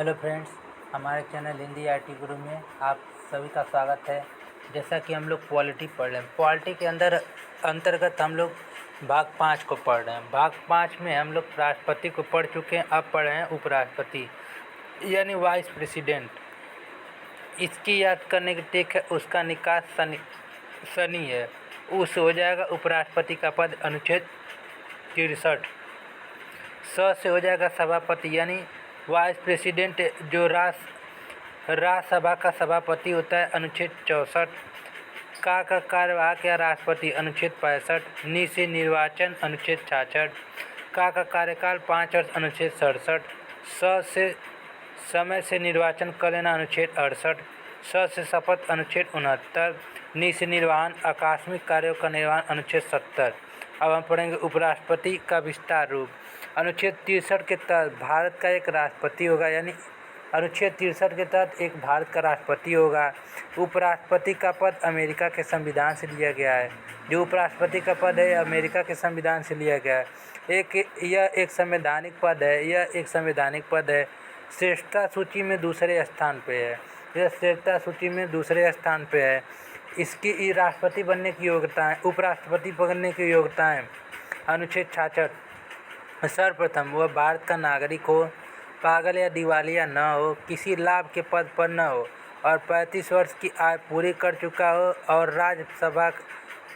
Hello friends, हमारे channel Hindi IT गुरु में आप सभी का स्वागत है। जैसा कि हम लोग पॉलिटी पढ़ रहे हैं, पॉलिटी के अंतर्गत हम लोग भाग 5 को पढ़ रहे हैं। भाग 5 में हम लोग राष्ट्रपति को पढ़ चुके हैं, अब पढ़ रहे हैं उपराष्ट्रपति यानी वाइस प्रेसिडेंट। इसकी याद करने की टेक है, उसका निकास सनी है, उस हो जाएगा उपराष्ट्रपति का पद अनुच्छेद 63। से हो जाएगा सभापति यानी वाइस प्रेसिडेंट, जो राज्यसभा का सभापति होता है अनुच्छेद 64। का कार्यवाहक या राष्ट्रपति अनुच्छेद 65। से निर्वाचन अनुच्छेद 66। का कार्यकाल 5 वर्ष अनुच्छेद 67। से समय से निर्वाचन कर लेना अनुच्छेद 68। से शपथ अनुच्छेद 69। से निर्वहन आकस्मिक कार्यों का निर्वहन अनुच्छेद 70। अब हम पढ़ेंगे उपराष्ट्रपति का विस्तार रूप। अनुच्छेद 63 के तहत भारत का एक राष्ट्रपति होगा, यानी अनुच्छेद 63 के तहत एक भारत का राष्ट्रपति होगा। उपराष्ट्रपति का पद अमेरिका के संविधान से लिया गया है। जो उपराष्ट्रपति का पद है अमेरिका के संविधान से लिया गया है। यह एक संवैधानिक पद है। श्रेष्ठता सूची में दूसरे स्थान पे है। इसकी राष्ट्रपति बनने की योग्यताएं, उपराष्ट्रपति बनने की योग्यताएं। अनुच्छेद 66। सर्वप्रथम वह भारत का नागरिक हो, पागल या दिवालिया न हो, किसी लाभ के पद पर न हो और 35 वर्ष की आयु पूरी कर चुका हो और राज्यसभा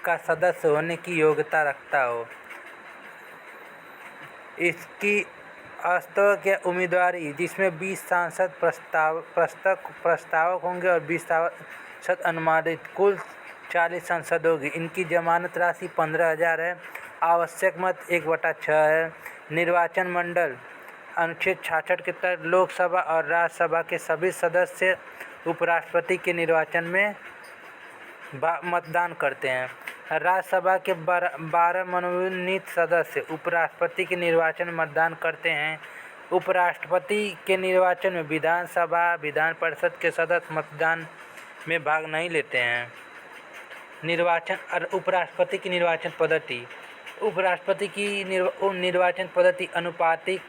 का सदस्य होने की योग्यता रखता हो। इसकी वास्तविक या उम्मीदवारी, जिसमें 20 सांसद प्रस्तावक होंगे और 20 सांसद अनुमानित, कुल 40 संसद होगी। इनकी जमानत राशि 15,000 है। आवश्यक मत 1/6 है। निर्वाचन मंडल अनुच्छेद 66 के तहत लोकसभा और राज्यसभा के सभी सदस्य उपराष्ट्रपति के निर्वाचन में मतदान करते हैं। राज्यसभा के 12 मनोनीत सदस्य उपराष्ट्रपति के निर्वाचन में मतदान करते हैं। उपराष्ट्रपति के निर्वाचन में विधान परिषद के सदस्य मतदान में भाग नहीं लेते हैं। निर्वाचन और उपराष्ट्रपति की निर्वाचन पद्धति। उपराष्ट्रपति की निर्वाचन पद्धति अनुपातिक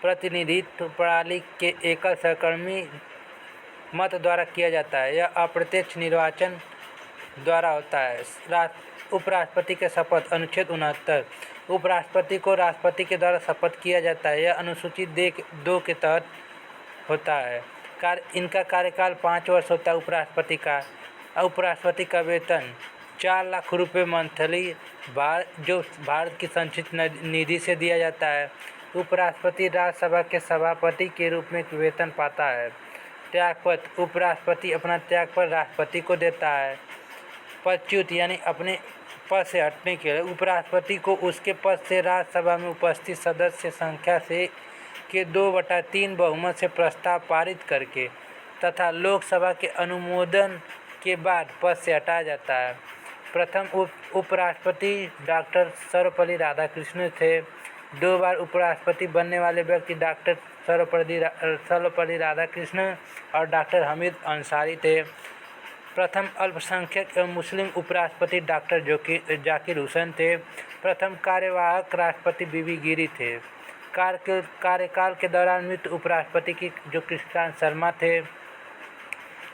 प्रतिनिधित्व प्रणाली के एकल सहकर्मी मत द्वारा किया जाता है। यह अप्रत्यक्ष निर्वाचन द्वारा होता है। उपराष्ट्रपति के शपथ अनुच्छेद 69। उपराष्ट्रपति को राष्ट्रपति के द्वारा शपथ किया जाता है। यह अनुसूची 2 के तहत होता है। इनका कार्यकाल 5 वर्ष होता है। उपराष्ट्रपति का वेतन 4 लाख रुपये मंथली जो भारत की संचित निधि से दिया जाता है। उपराष्ट्रपति राज्यसभा के सभापति के रूप में वेतन पाता है। त्यागपत्र। उपराष्ट्रपति अपना त्यागपत्र राष्ट्रपति को देता है। पदच्युत यानी अपने पद से हटने के लिए उपराष्ट्रपति को उसके पद से राज्यसभा में उपस्थित सदस्य संख्या से के 2/3 बहुमत से प्रस्ताव पारित करके तथा लोकसभा के अनुमोदन के बाद पद से हटाया जाता है। प्रथम उपराष्ट्रपति डॉक्टर सर्वपल्ली राधाकृष्णन थे। 2 बार उपराष्ट्रपति बनने वाले व्यक्ति डॉक्टर सर्वपल्ली राधाकृष्णन और डॉक्टर हमीद अंसारी थे। प्रथम अल्पसंख्यक एवं मुस्लिम उपराष्ट्रपति डॉक्टर जाकिर हुसैन थे। प्रथम कार्यवाहक राष्ट्रपति बीबी गिरी थे। कार्यकाल के दौरान मृत उपराष्ट्रपति की जो कृष्णकांत शर्मा थे।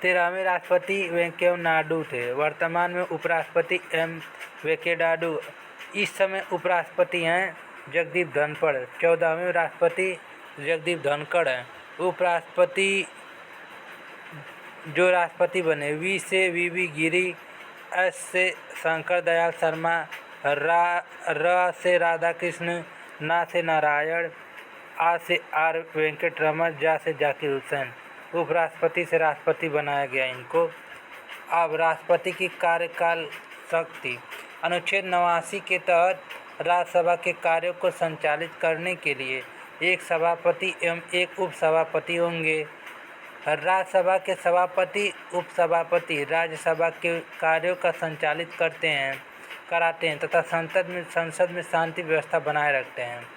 13वें राष्ट्रपति वेंकैया नायडू थे। वर्तमान में उपराष्ट्रपति एम वेंकैया नायडू। इस समय उपराष्ट्रपति हैं जगदीप धनखड़। 14वें राष्ट्रपति जगदीप धनखड़ हैं। उपराष्ट्रपति जो राष्ट्रपति बने, वी से वीवी गिरी, एस से शंकर दयाल शर्मा, र से राधाकृष्ण, ना से नारायण, आ से आर वेंकटरमण, जा से जाकिर हुसैन। उपराष्ट्रपति से राष्ट्रपति बनाया गया इनको। अब राष्ट्रपति की कार्यकाल शक्ति। अनुच्छेद 89 के तहत राज्यसभा के कार्यों को संचालित करने के लिए एक सभापति एवं एक उपसभापति होंगे। राज्यसभा के सभापति उपसभापति राज्यसभा के कार्यों का संचालित कराते हैं तथा संसद में शांति व्यवस्था बनाए रखते हैं।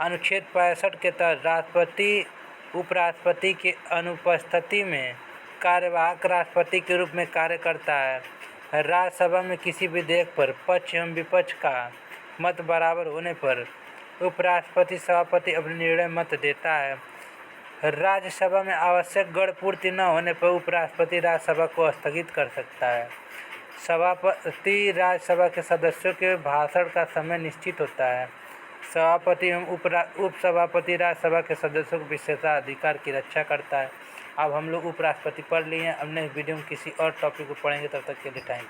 अनुच्छेद 65 के तहत राष्ट्रपति उपराष्ट्रपति के अनुपस्थिति में कार्यवाहक राष्ट्रपति के रूप में कार्य करता है। राज्यसभा में किसी विधेयक पर पक्ष एवं विपक्ष का मत बराबर होने पर उपराष्ट्रपति सभापति अपने निर्णय मत देता है। राज्यसभा में आवश्यक गण पूर्ति न होने पर उपराष्ट्रपति राज्यसभा को स्थगित कर सकता है। सभापति राज्यसभा के सदस्यों के भाषण का समय निश्चित होता है। सभापति एवं उपसभापति राज्यसभा के सदस्यों को विशेषाधिकार की रक्षा करता है। अब हम लोग उपराष्ट्रपति पढ़ लिए हैं। अब नेक्स्ट वीडियो में किसी और टॉपिक को पढ़ेंगे। तब तक के लिए थैंक यू।